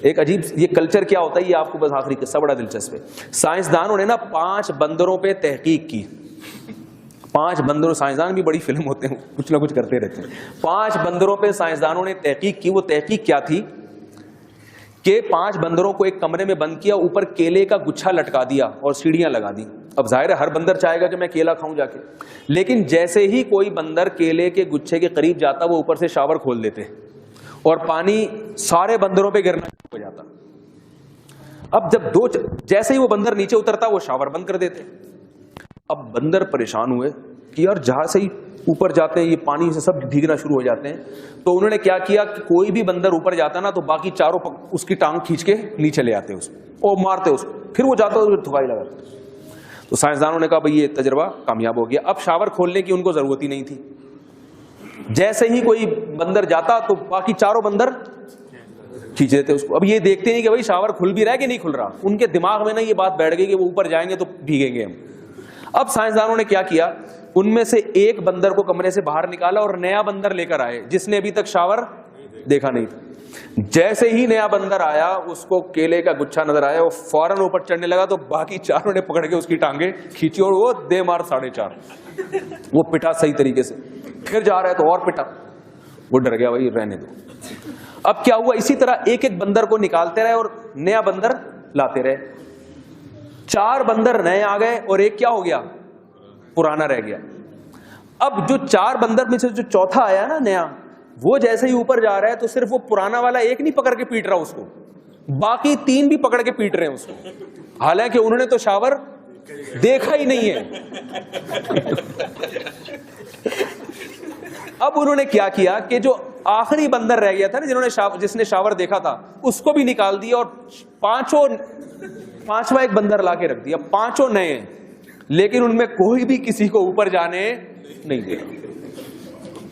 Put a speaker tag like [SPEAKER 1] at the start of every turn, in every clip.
[SPEAKER 1] ایک عجیب یہ کلچر کیا ہوتا ہے، یہ آپ کو بس آخری قصہ بڑا دلچسپ ہے. سائنسدانوں نے نا 5 بندروں پہ تحقیق کی. 5 بندروں، سائنسدان بھی بڑی فلم ہوتے ہیں، کچھ نہ کچھ کرتے رہتے ہیں. 5 بندروں پہ سائنسدانوں نے تحقیق کی. وہ تحقیق کیا تھی کہ 5 بندروں کو ایک کمرے میں بند کیا، اوپر کیلے کا گچھا لٹکا دیا اور سیڑھیاں لگا دی. اب ظاہر ہے ہر بندر چاہے گا کہ میں کیلا کھاؤں جا کے، لیکن جیسے ہی کوئی بندر کیلے کے گچھے کے قریب جاتا وہ اوپر سے شاور کھول دیتے اور پانی سارے بندروں پہ گرنا ہو جاتا. اب جیسے ہی وہ بندر نیچے اترتا وہ شاور بند کر دیتے. اب بندر پریشان ہوئے کہ یار جہاں سے ہی اوپر جاتے ہیں یہ پانی سے سب بھیگنا شروع ہو جاتے ہیں. تو انہوں نے کیا کیا کہ کوئی بھی بندر اوپر جاتا نا تو باقی چاروں اس کی ٹانگ کھینچ کے نیچے لے آتے اس کو اور مارتے اس کو، پھر وہ جاتا ہے تھکائی لگاتے. تو سائنسدانوں نے کہا بھئی یہ تجربہ کامیاب ہو گیا. اب شاور کھولنے کی ان کو ضرورت ہی نہیں تھی. جیسے ہی کوئی بندر جاتا تو باقی چاروں بندر کھینچ دیتے اس کو. اب یہ دیکھتے نہیں کہ بھئی شاور کھل بھی رہا ہے کہ نہیں کھل رہا. ان کے دماغ میں نا یہ بات بیٹھ گئی کہ وہ اوپر جائیں گے تو بھیگیں گے ہم. اب سائنسدانوں نے کیا کیا، ان میں سے ایک بندر کو کمرے سے باہر نکالا اور نیا بندر لے کر آئے جس نے ابھی تک شاور دیکھا نہیں تھا. جیسے ہی نیا بندر آیا اس کو کیلے کا گچھا نظر آیا، وہ فوراً اوپر چڑھنے لگا تو باقی چاروں نے پکڑ کے اس کی ٹانگیں کھینچی اور وہ دے مار 4.5 وہ پٹا صحیح طریقے سے. پھر جا رہا ہے تو اور پٹا. وہ ڈر گیا بھائی رہنے دو. اب کیا ہوا، اسی طرح ایک ایک بندر کو نکالتے رہے اور نیا بندر لاتے رہے. 4 بندر نئے آ گئے اور ایک کیا ہو گیا، پرانا رہ گیا. اب جو 4 بندر میں سے جو چوتھا آیا نا نیا، وہ جیسے ہی اوپر جا رہا ہے تو صرف وہ پرانا والا ایک نہیں پکڑ کے پیٹ رہا اس کو، باقی 3 بھی پکڑ کے پیٹ رہے ہیں اس کو، حالانکہ انہوں نے تو شاور دیکھا ہی نہیں ہے. اب انہوں نے کیا کیا کہ جو آخری بندر رہ گیا تھا نا جس نے شاور دیکھا تھا اس کو بھی نکال دیا اور پانچواں ایک بندر لا کے رکھ دیا. 5 نئے ہیں لیکن ان میں کوئی بھی کسی کو اوپر جانے نہیں دیا.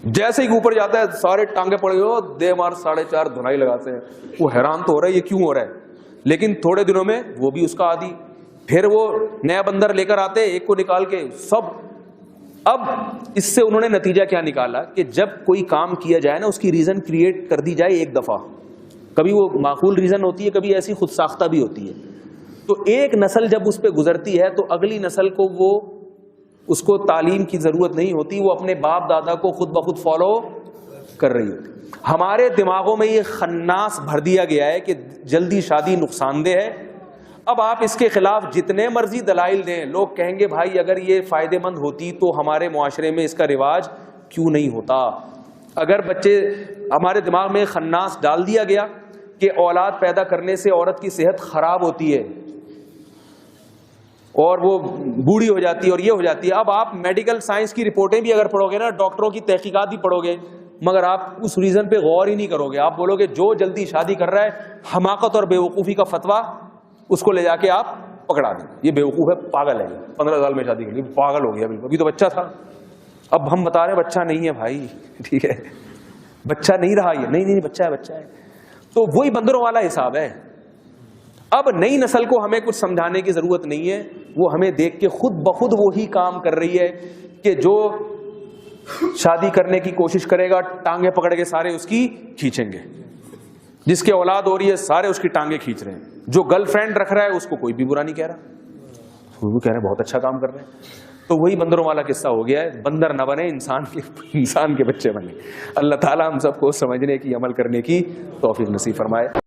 [SPEAKER 1] جیسے ہی اوپر جاتا ہے سارے ٹانگے پڑے ہو دے مار 4.5 دھنائی لگاتے ہیں. وہ حیران تو ہو رہا ہے یہ کیوں ہو رہا ہے، لیکن تھوڑے دنوں میں وہ بھی اس کا عادی. پھر وہ نیا بندر لے کر آتے ایک کو نکال کے سب. اب اس سے انہوں نے نتیجہ کیا نکالا کہ جب کوئی کام کیا جائے نا اس کی ریزن کریٹ کر دی جائے ایک دفعہ. کبھی وہ معقول ریزن ہوتی ہے، کبھی ایسی خود ساختہ بھی ہوتی ہے. تو ایک نسل جب اس پہ گزرتی ہے تو اگلی نسل کو اس کو تعلیم کی ضرورت نہیں ہوتی، وہ اپنے باپ دادا کو خود بخود فالو کر رہی ہوتی. ہمارے دماغوں میں یہ خناس بھر دیا گیا ہے کہ جلدی شادی نقصان دہ ہے. اب آپ اس کے خلاف جتنے مرضی دلائل دیں لوگ کہیں گے بھائی اگر یہ فائدے مند ہوتی تو ہمارے معاشرے میں اس کا رواج کیوں نہیں ہوتا. اگر ہمارے دماغ میں خناس ڈال دیا گیا کہ اولاد پیدا کرنے سے عورت کی صحت خراب ہوتی ہے اور وہ بوڑھی ہو جاتی ہے اور یہ ہو جاتی ہے. اب آپ میڈیکل سائنس کی رپورٹیں بھی اگر پڑھو گے نا، ڈاکٹروں کی تحقیقات بھی پڑھو گے، مگر آپ اس ریزن پہ غور ہی نہیں کرو گے. آپ بولو گے جو جلدی شادی کر رہا ہے حماقت اور بیوقوفی کا فتویٰ اس کو لے جا کے آپ پکڑا دیں، یہ بیوقوف ہے، پاگل ہے، 15 سال میں شادی کر لی، پاگل ہو گیا بالکل، ابھی تو بچہ تھا. اب ہم بتا رہے ہیں بچہ نہیں ہے بھائی، ٹھیک ہے بچہ نہیں رہا یہ، نہیں بچہ ہے. تو وہی بندروں والا حساب ہے. اب نئی نسل کو ہمیں کچھ سمجھانے کی ضرورت نہیں ہے، وہ ہمیں دیکھ کے خود بخود وہی کام کر رہی ہے کہ جو شادی کرنے کی کوشش کرے گا ٹانگیں پکڑ کے سارے اس کی کھینچیں گے. جس کے اولاد ہو رہی ہے سارے اس کی ٹانگیں کھینچ رہے ہیں. جو گرل فرینڈ رکھ رہا ہے اس کو کوئی بھی برا نہیں کہہ رہا، وہ کہہ رہے ہیں بہت اچھا کام کر رہے ہیں. تو وہی بندروں والا قصہ ہو گیا ہے. بندر نہ بنے، انسان کے بچے بنے. اللہ تعالیٰ ہم سب کو سمجھنے کی، عمل کرنے کی توفیق نصیب فرمائے.